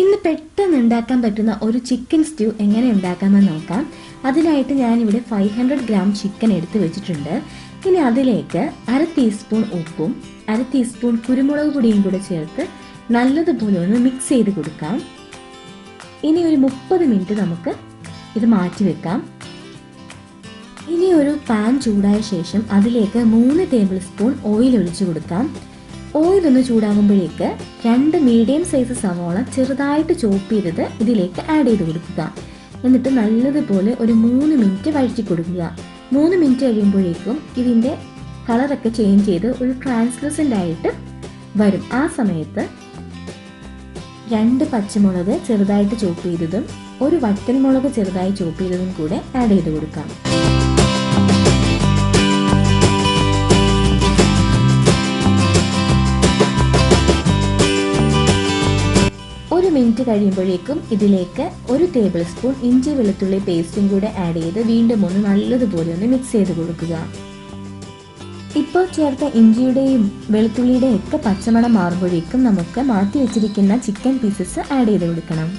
ഇന്ന് പെട്ടെന്ന് ഉണ്ടാക്കാൻ പറ്റുന്ന ഒരു ചിക്കൻ സ്റ്റ്യൂ എങ്ങനെ ഉണ്ടാക്കാമെന്ന് നോക്കാം. അതിനായിട്ട് ഞാനിവിടെ 500 ഗ്രാം ചിക്കൻ എടുത്ത് വെച്ചിട്ടുണ്ട്. ഇനി അതിലേക്ക് 1/2 ടീസ്പൂൺ ഉപ്പും 1/2 ടീസ്പൂൺ കുരുമുളക് പൊടിയും കൂടെ ചേർത്ത് നല്ലതുപോലെ ഒന്ന് മിക്സ് ചെയ്ത് കൊടുക്കാം. ഇനി ഒരു 30 മിനിറ്റ് നമുക്ക് ഇത് മാറ്റി വെക്കാം. ഇനി ഒരു പാൻ ചൂടായ ശേഷം അതിലേക്ക് 3 ടേബിൾ സ്പൂൺ ഓയിൽ ഒഴിച്ചു കൊടുക്കാം. ഓയിൽ ഒന്ന് ചൂടാകുമ്പോഴേക്ക് 2 മീഡിയം സൈസ് സവാള ചെറുതായിട്ട് ചോപ്പ് ചെയ്തത് ഇതിലേക്ക് ആഡ് ചെയ്ത് കൊടുക്കുക. എന്നിട്ട് നല്ലതുപോലെ ഒരു 3 മിനിറ്റ് വഴറ്റി കൊടുക്കുക. 3 മിനിറ്റ് കഴിയുമ്പോഴേക്കും ഇതിൻ്റെ കളറൊക്കെ ചേഞ്ച് ചെയ്ത് ഒരു ട്രാൻസ്ലൂസൻ്റ് ആയിട്ട് വരും. ആ സമയത്ത് 2 പച്ചമുളക് ചെറുതായിട്ട് ചോപ്പ് ചെയ്തതും 1 വറ്റൽമുളക് ചെറുതായി ചോപ്പ് ചെയ്തതും കൂടെ ആഡ് ചെയ്ത് കൊടുക്കാം. 1 മിനിറ്റ് കഴിയുമ്പോഴേക്കും ഇതിലേക്ക് 1 ടേബിൾ സ്പൂൺ ഇഞ്ചി വെളുത്തുള്ളി പേസ്റ്റും കൂടെ ആഡ് ചെയ്ത് വീണ്ടും ഒന്ന് നല്ലതുപോലെ ഒന്ന് മിക്സ് ചെയ്ത് കൊടുക്കുക. ഇപ്പോൾ ചേർത്ത ഇഞ്ചിയുടെയും വെളുത്തുള്ളിയുടെയും ഒക്കെ പച്ചമണം മാറുമ്പോഴേക്കും നമുക്ക് മാറ്റി വെച്ചിരിക്കുന്ന ചിക്കൻ പീസസ് ആഡ് ചെയ്ത് കൊടുക്കണം.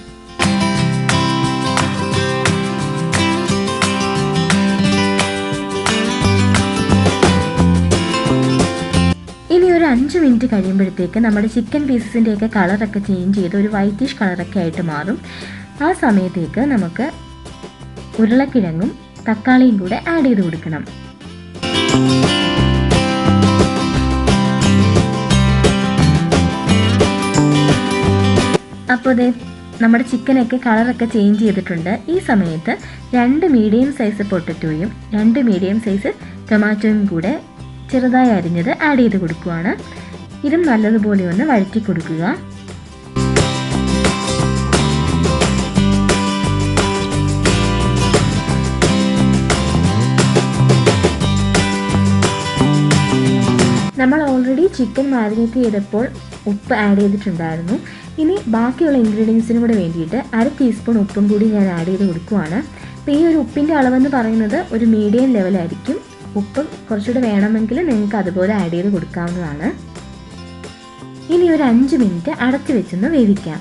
ഇനി ഒരു 5 മിനിറ്റ് കഴിയുമ്പോഴത്തേക്ക് നമ്മുടെ ചിക്കൻ പീസസിൻ്റെയൊക്കെ കളറൊക്കെ ചേഞ്ച് ചെയ്ത് ഒരു വൈറ്റിഷ് കളറൊക്കെ ആയിട്ട് മാറും. ആ സമയത്തേക്ക് നമുക്ക് ഉരുളക്കിഴങ്ങും തക്കാളിയും കൂടെ ആഡ് ചെയ്ത് കൊടുക്കണം. അപ്പോൾ ദേ നമ്മുടെ ചിക്കനൊക്കെ കളറൊക്കെ ചേഞ്ച് ചെയ്തിട്ടുണ്ട്. ഈ സമയത്ത് 2 മീഡിയം സൈസ് പൊട്ടറ്റോയും 2 മീഡിയം സൈസ് ടൊമാറ്റോയും കൂടെ ചെറുതായി അരിഞ്ഞത് ആഡ് ചെയ്ത് കൊടുക്കുകയാണ്. ഇതും നല്ലതുപോലെ ഒന്ന് വഴറ്റി കൊടുക്കുക. നമ്മൾ ഓൾറെഡി ചിക്കൻ മാരിനേറ്റ് ചെയ്തപ്പോൾ ഉപ്പ് ആഡ് ചെയ്തിട്ടുണ്ടായിരുന്നു. ഇനി ബാക്കിയുള്ള ഇൻഗ്രീഡിയൻസിനും കൂടെ വേണ്ടിയിട്ട് 1/2 ടീസ്പൂൺ ഉപ്പും കൂടി ഞാൻ ആഡ് ചെയ്ത് കൊടുക്കുകയാണ്. അപ്പോൾ ഈ ഒരു ഉപ്പിൻ്റെ അളവെന്ന് പറയുന്നത് ഒരു മീഡിയം ലെവലായിരിക്കും. ഉപ്പ് കുറച്ചുകൂടെ വേണമെങ്കിൽ നിങ്ങൾക്ക് അതുപോലെ ആഡ് ചെയ്ത് കൊടുക്കാവുന്നതാണ്. ഇനി ഒരു 5 മിനിറ്റ് അടച്ചു വെച്ചൊന്ന് വേവിക്കാം.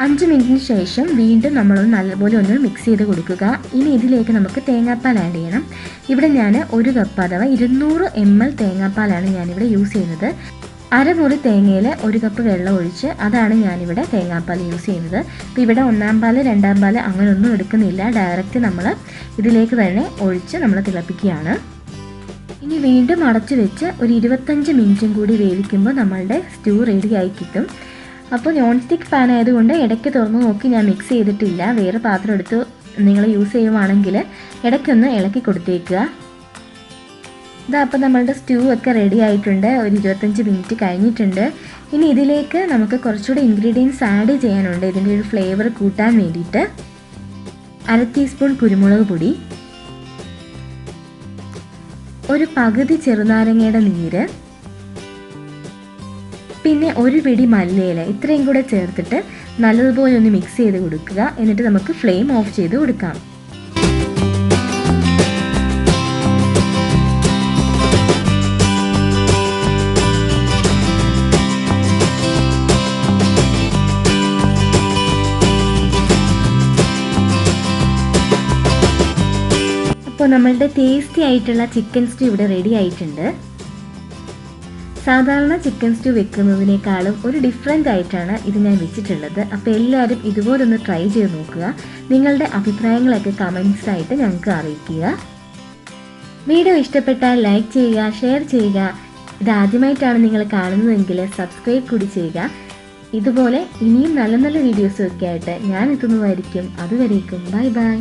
5 മിനിറ്റിന് ശേഷം വീണ്ടും നമ്മളൊന്ന് നല്ലപോലെ ഒന്ന് മിക്സ് ചെയ്ത് കൊടുക്കുക. ഇനി ഇതിലേക്ക് നമുക്ക് തേങ്ങാപ്പാൽ ആഡ് ചെയ്യണം. ഇവിടെ ഞാൻ 1 കപ്പ് അഥവാ 200 ml തേങ്ങാപ്പാലാണ് ഞാനിവിടെ യൂസ് ചെയ്യുന്നത്. അരമുറി തേങ്ങയിൽ 1 കപ്പ് വെള്ളം ഒഴിച്ച് അതാണ് ഞാനിവിടെ തേങ്ങാപ്പാൽ യൂസ് ചെയ്യുന്നത്. അപ്പോൾ ഇവിടെ 1-ാം പാൽ 2-ാം പാൽ അങ്ങനെയൊന്നും എടുക്കുന്നില്ല. ഡയറക്റ്റ് നമ്മൾ ഇതിലേക്ക് തന്നെ ഒഴിച്ച് നമ്മൾ തിളപ്പിക്കുകയാണ്. ഇനി വീണ്ടും അടച്ചു വെച്ച് ഒരു 25 മിനിറ്റും കൂടി വേവിക്കുമ്പോൾ നമ്മളുടെ സ്റ്റ്യൂ റെഡി ആയി കിട്ടും. അപ്പോൾ നോൺ സ്റ്റിക്ക് പാൻ ആയതുകൊണ്ട് ഇടയ്ക്ക് തുറന്ന് നോക്കി ഞാൻ മിക്സ് ചെയ്തിട്ടില്ല. വേറെ പാത്രം എടുത്ത് നിങ്ങൾ യൂസ് ചെയ്യുവാണെങ്കിൽ ഇടയ്ക്കൊന്ന് ഇളക്കി കൊടുത്തേക്കുക. ഇതാ അപ്പോൾ നമ്മളുടെ സ്റ്റ്യൂ ഒക്കെ റെഡി ആയിട്ടുണ്ട്. ഒരു 25 മിനിറ്റ് കഴിഞ്ഞിട്ടുണ്ട്. ഇനി ഇതിലേക്ക് നമുക്ക് കുറച്ചുകൂടി ഇൻഗ്രീഡിയൻസ് ആഡ് ചെയ്യാനുണ്ട്. ഇതിൻ്റെ ഒരു ഫ്ലേവർ കൂട്ടാൻ വേണ്ടിയിട്ട് 1/2 ടീസ്പൂൺ കുരുമുളക് പൊടി, ഒരു പകുതി ചെറുനാരങ്ങയുടെ നീര്, പിന്നെ 1 പിടി മല്ലിയില, ഇത്രയും കൂടെ ചേർത്തിട്ട് നല്ലതുപോലെ ഒന്ന് മിക്സ് ചെയ്ത് കൊടുക്കുക. എന്നിട്ട് നമുക്ക് ഫ്ലെയിം ഓഫ് ചെയ്ത് കൊടുക്കാം. അപ്പോൾ നമ്മളുടെ ടേസ്റ്റി ആയിട്ടുള്ള ചിക്കൻ സ്റ്റ്യൂ ഇവിടെ റെഡി ആയിട്ടുണ്ട്. സാധാരണ ചിക്കൻ സ്റ്റ്യൂ വെക്കുന്നതിനേക്കാളും ഒരു ഡിഫറെൻ്റ് ആയിട്ടാണ് ഇത് ഞാൻ വെച്ചിട്ടുള്ളത്. അപ്പോൾ എല്ലാവരും ഇതുപോലൊന്ന് ട്രൈ ചെയ്ത് നോക്കുക. നിങ്ങളുടെ അഭിപ്രായങ്ങളൊക്കെ കമൻസായിട്ട് ഞങ്ങൾക്ക് അറിയിക്കുക. വീഡിയോ ഇഷ്ടപ്പെട്ടാൽ ലൈക്ക് ചെയ്യുക, ഷെയർ ചെയ്യുക. ഇതാദ്യമായിട്ടാണ് നിങ്ങൾ കാണുന്നതെങ്കിൽ സബ്സ്ക്രൈബ് കൂടി ചെയ്യുക. ഇതുപോലെ ഇനിയും നല്ല നല്ല വീഡിയോസൊക്കെ ആയിട്ട് ഞാൻ എത്തുന്നതായിരിക്കും. അതുവരേക്കും ബൈ ബൈ.